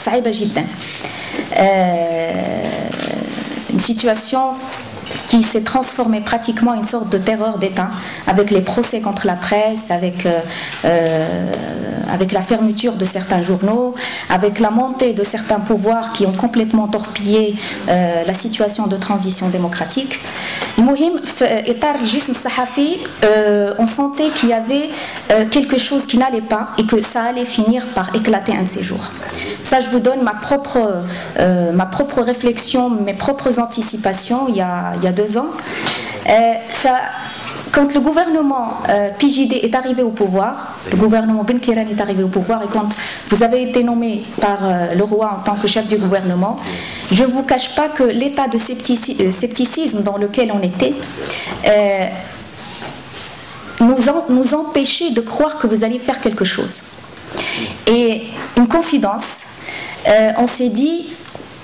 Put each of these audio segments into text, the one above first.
صعيبة جدا. Une situation qui s'est transformée pratiquement en une sorte de terreur d'État, avec les procès contre la presse, avec la fermeture de certains journaux, avec la montée de certains pouvoirs qui ont complètement torpillé la situation de transition démocratique. On sentait qu'il y avait quelque chose qui n'allait pas et que ça allait finir par éclater un de ces jours. Ça, je vous donne ma propre réflexion, mes propres anticipations il y a 2 ans. Quand le gouvernement PJD est arrivé au pouvoir, le gouvernement Ben Kiran est arrivé au pouvoir, et quand vous avez été nommé par le roi en tant que chef du gouvernement, je ne vous cache pas que l'état de scepticisme dans lequel on était nous empêchait de croire que vous alliez faire quelque chose. Et une confidence, on s'est dit,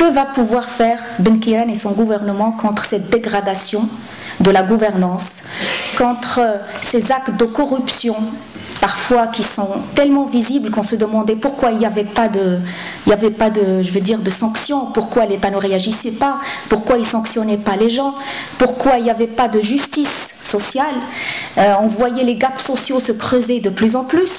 que va pouvoir faire Ben Kiran et son gouvernement contre cette dégradation de la gouvernance, contre ces actes de corruption parfois qui sont tellement visibles qu'on se demandait pourquoi il n'y avait pas de, je veux dire, de sanctions, pourquoi l'État ne réagissait pas, pourquoi il ne sanctionnait pas les gens, pourquoi il n'y avait pas de justice sociale. On voyait les gaps sociaux se creuser de plus en plus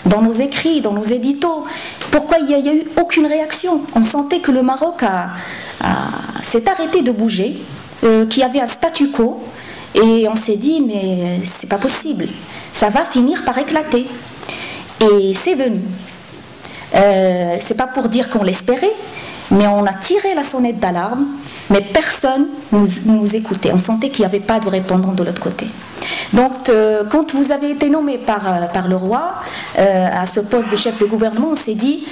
dans nos écrits, dans nos éditos. Pourquoi il n'y a eu aucune réaction? On sentait que le Maroc s'est arrêté de bouger, qu'il y avait un statu quo, et on s'est dit mais c'est pas possible, ça va finir par éclater. Et c'est venu. C'est pas pour dire qu'on l'espérait, mais on a tiré la sonnette d'alarme, mais personne nous écoutait. On sentait qu'il n'y avait pas de répondant de l'autre côté. Donc, quand vous avez été nommé par le roi à ce poste de chef de gouvernement, on s'est dit,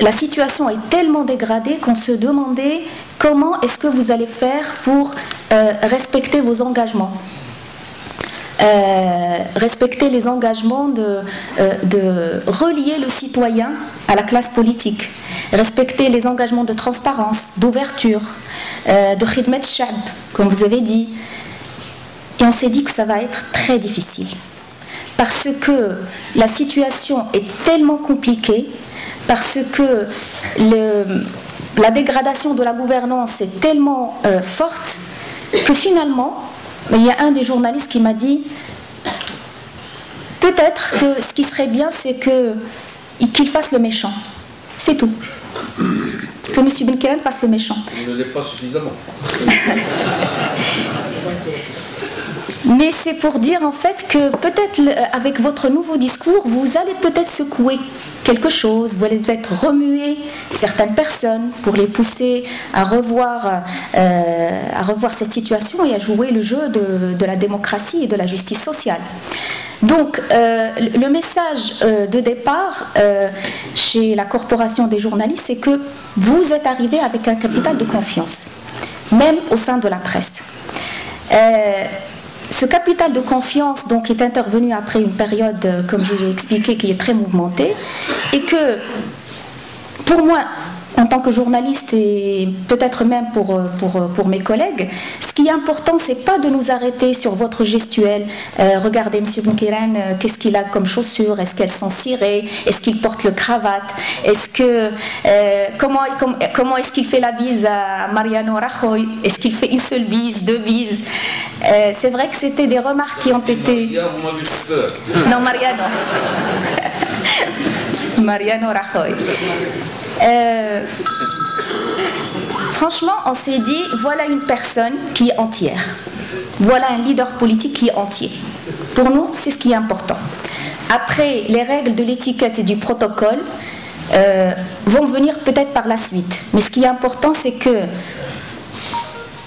la situation est tellement dégradée qu'on se demandait comment est-ce que vous allez faire pour respecter vos engagements. Respecter les engagements de relier le citoyen à la classe politique, respecter les engagements de transparence, d'ouverture, de khidmat shab, comme vous avez dit. Et on s'est dit que ça va être très difficile, parce que la situation est tellement compliquée, parce que la dégradation de la gouvernance est tellement forte, que finalement, il y a un des journalistes qui m'a dit, peut-être que ce qui serait bien, c'est qu'il fasse le méchant. C'est tout. Que M. Ben Kiran fasse le méchant. Il ne l'est pas suffisamment. Mais c'est pour dire en fait que peut-être avec votre nouveau discours, vous allez peut-être secouer quelque chose, vous allez peut-être remuer certaines personnes pour les pousser à revoir cette situation et à jouer le jeu de la démocratie et de la justice sociale. Donc, le message de départ chez la Corporation des journalistes, c'est que vous êtes arrivé avec un capital de confiance, même au sein de la presse. Ce capital de confiance donc, est intervenu après une période, comme je l'ai expliqué, qui est très mouvementée, et que, pour moi, en tant que journaliste et peut-être même pour mes collègues, ce qui est important, c'est pas de nous arrêter sur votre gestuelle. Regardez M. Ben Kiran, qu'est-ce qu'il a comme chaussures, est-ce qu'elles sont cirées, est-ce qu'il porte le cravate, est-ce que comment est-ce qu'il fait la bise à Mariano Rajoy, est-ce qu'il fait une seule bise, 2 bises. C'est vrai que c'était des remarques qui ont été... Vous m'avez fait peur. Non, Mariano. Mariano Rajoy. Franchement, on s'est dit, voilà une personne qui est entière. Voilà un leader politique qui est entier. Pour nous, c'est ce qui est important. Après, les règles de l'étiquette et du protocole vont venir peut-être par la suite. Mais ce qui est important, c'est que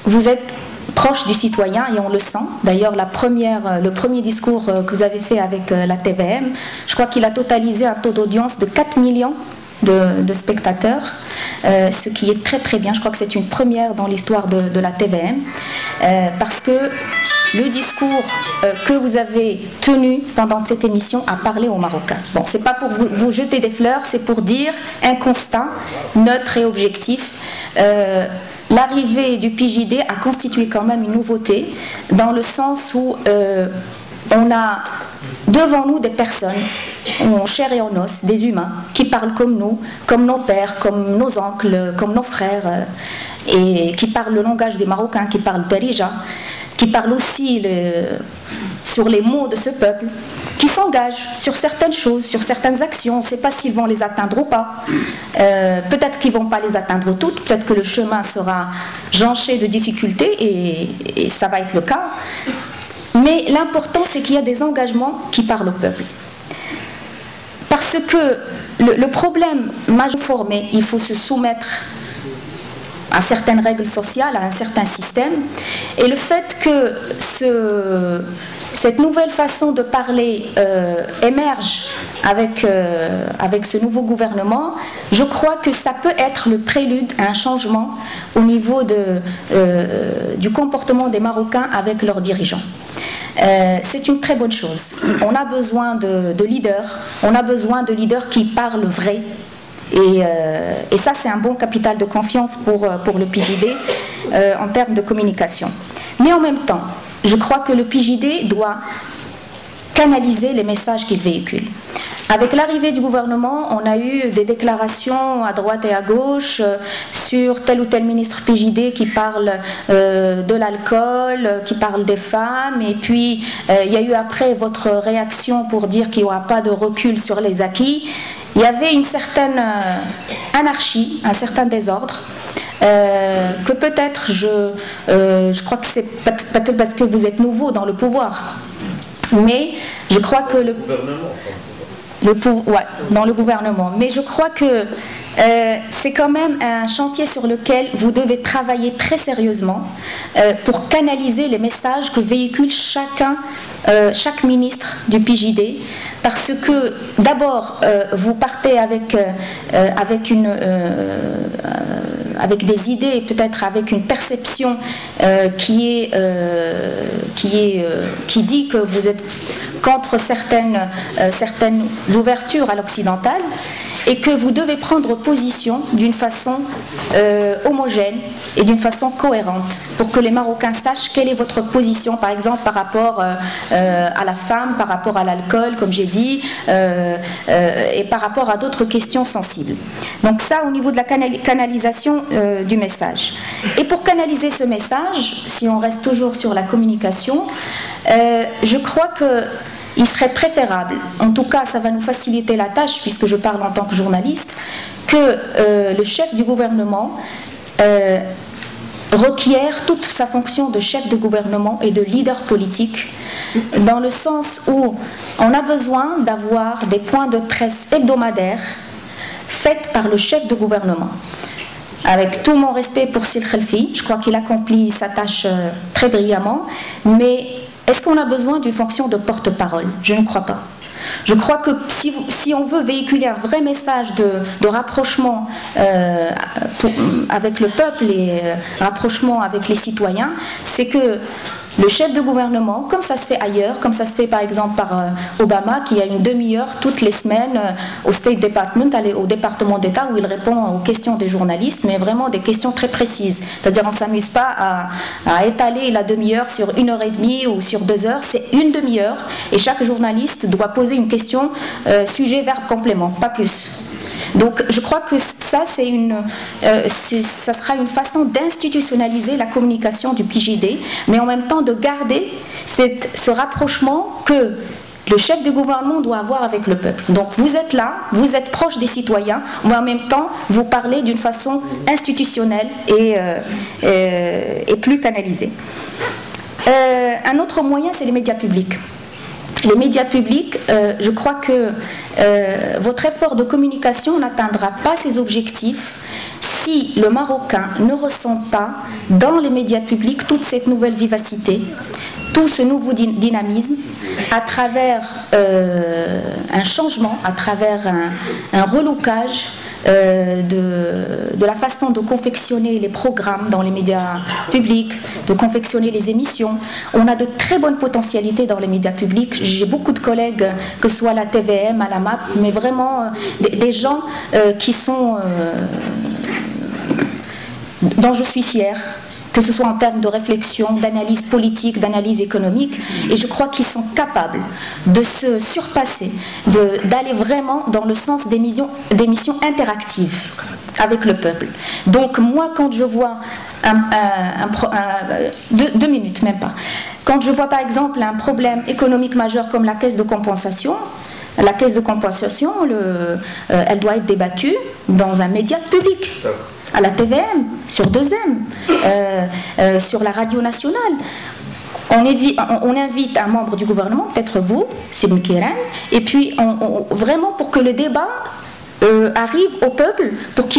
vous êtes proche du citoyen et on le sent. D'ailleurs, le premier discours que vous avez fait avec la TVM, je crois qu'il a totalisé un taux d'audience de 4 millions de spectateurs, ce qui est très très bien. Je crois que c'est une première dans l'histoire de la TVM, parce que le discours que vous avez tenu pendant cette émission a parlé aux Marocains. Bon, c'est pas pour vous jeter des fleurs, c'est pour dire un constat neutre et objectif. L'arrivée du PJD a constitué quand même une nouveauté, dans le sens où on a devant nous des personnes en chair et en os, des humains, qui parlent comme nous, comme nos pères, comme nos oncles, comme nos frères, et qui parlent le langage des Marocains, qui parlent darija, qui parlent aussi sur les mots de ce peuple, qui s'engagent sur certaines choses, sur certaines actions. On ne sait pas s'ils vont les atteindre ou pas. Peut-être qu'ils ne vont pas les atteindre toutes, peut-être que le chemin sera jonché de difficultés, et ça va être le cas. Mais l'important, c'est qu'il y a des engagements qui parlent au peuple. Parce que le problème majeur formé, il faut se soumettre à certaines règles sociales, à un certain système. Et le fait que cette nouvelle façon de parler émerge avec ce nouveau gouvernement, je crois que ça peut être le prélude à un changement au niveau du comportement des Marocains avec leurs dirigeants. C'est une très bonne chose. On a besoin de leaders, on a besoin de leaders qui parlent vrai. Et ça, c'est un bon capital de confiance pour le PJD en termes de communication. Mais en même temps, je crois que le PJD doit canaliser les messages qu'il véhicule. Avec l'arrivée du gouvernement, on a eu des déclarations à droite et à gauche sur tel ou tel ministre PJD qui parle de l'alcool, qui parle des femmes, et puis il y a eu après votre réaction pour dire qu'il n'y aura pas de recul sur les acquis. Il y avait une certaine anarchie, un certain désordre, que peut-être, je crois que c'est peut-être parce que vous êtes nouveau dans le pouvoir, mais je crois que dans le gouvernement. Mais je crois que c'est quand même un chantier sur lequel vous devez travailler très sérieusement pour canaliser les messages que véhicule chaque ministre du PJD, parce que d'abord vous partez avec des idées, peut-être avec une perception qui dit que vous êtes contre certaines ouvertures à l'occidental, et que vous devez prendre position d'une façon homogène et d'une façon cohérente pour que les Marocains sachent quelle est votre position, par exemple par rapport à la femme, par rapport à l'alcool, comme j'ai dit, et par rapport à d'autres questions sensibles. Donc ça, au niveau de la canalisation du message. Et pour canaliser ce message, si on reste toujours sur la communication, je crois que il serait préférable, en tout cas ça va nous faciliter la tâche puisque je parle en tant que journaliste, que le chef du gouvernement requiert toute sa fonction de chef de gouvernement et de leader politique, dans le sens où on a besoin d'avoir des points de presse hebdomadaires faits par le chef de gouvernement. Avec tout mon respect pour Sil Khelfi, je crois qu'il accomplit sa tâche très brillamment, mais est-ce qu'on a besoin d'une fonction de porte-parole? Je ne crois pas. Je crois que si on veut véhiculer un vrai message de rapprochement avec le peuple et rapprochement avec les citoyens, c'est que le chef de gouvernement, comme ça se fait ailleurs, comme ça se fait par exemple par Obama, qui a une demi-heure toutes les semaines au State Department, au département d'État, où il répond aux questions des journalistes, mais vraiment des questions très précises. C'est-à-dire on ne s'amuse pas à étaler la demi-heure sur 1h30 ou sur 2 heures, c'est une demi-heure, et chaque journaliste doit poser une question sujet, verbe, complément, pas plus. Donc je crois que ça, ça sera une façon d'institutionnaliser la communication du PJD, mais en même temps de garder ce rapprochement que le chef de gouvernement doit avoir avec le peuple. Donc vous êtes là, vous êtes proche des citoyens, mais en même temps vous parlez d'une façon institutionnelle et plus canalisée. Un autre moyen, c'est les médias publics. Les médias publics, je crois que votre effort de communication n'atteindra pas ses objectifs si le Marocain ne ressent pas dans les médias publics toute cette nouvelle vivacité, tout ce nouveau dynamisme, à travers un changement, à travers un relookage de la façon de confectionner les programmes dans les médias publics, de confectionner les émissions. On a de très bonnes potentialités dans les médias publics. J'ai beaucoup de collègues, que ce soit à la TVM, à la MAP, mais vraiment des gens qui sont dont je suis fière que ce soit en termes de réflexion, d'analyse politique, d'analyse économique, et je crois qu'ils sont capables de se surpasser, d'aller vraiment dans le sens des missions interactives avec le peuple. Donc moi, quand je vois 2 minutes, même pas, quand je vois par exemple un problème économique majeur comme la caisse de compensation, elle doit être débattue dans un média public, à la TVM, sur 2M, sur la radio nationale. On invite un membre du gouvernement, peut-être vous, Sibn Kiran, et puis vraiment pour que le débat arrive au peuple, pour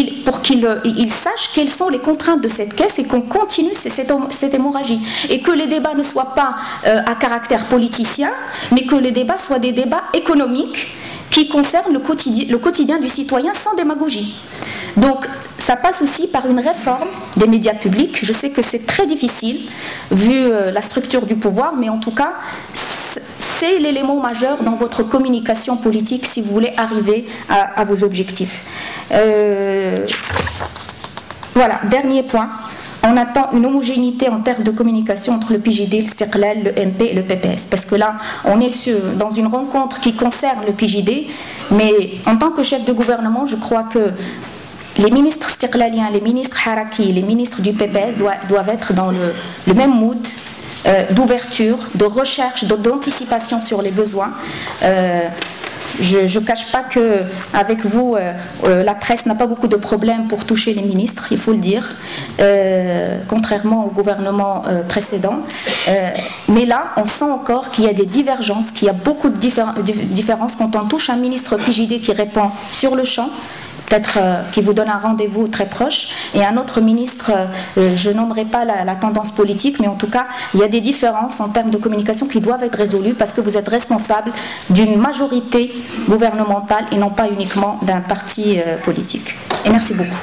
qu'il sache quelles sont les contraintes de cette caisse et qu'on continue cette hémorragie. Et que les débats ne soient pas à caractère politicien, mais que les débats soient des débats économiques qui concernent le quotidien du citoyen sans démagogie. Donc ça passe aussi par une réforme des médias publics. Je sais que c'est très difficile vu la structure du pouvoir, mais en tout cas c'est l'élément majeur dans votre communication politique si vous voulez arriver à vos objectifs. Voilà, dernier point. On attend une homogénéité en termes de communication entre le PJD, le Stiqlal, le MP et le PPS. Parce que là, on est dans une rencontre qui concerne le PJD, mais en tant que chef de gouvernement, je crois que les ministres stiqlaliens, les ministres haraki, les ministres du PPS doivent être dans le même mood d'ouverture, de recherche, d'anticipation sur les besoins. Je ne cache pas qu'avec vous, la presse n'a pas beaucoup de problèmes pour toucher les ministres, il faut le dire, contrairement au gouvernement précédent. Mais là, on sent encore qu'il y a des divergences, qu'il y a beaucoup de différences quand on touche un ministre PJD qui répond sur le champ, peut-être qui vous donne un rendez-vous très proche, et un autre ministre, je nommerai pas la tendance politique, mais en tout cas, il y a des différences en termes de communication qui doivent être résolues parce que vous êtes responsable d'une majorité gouvernementale et non pas uniquement d'un parti politique. Et merci beaucoup.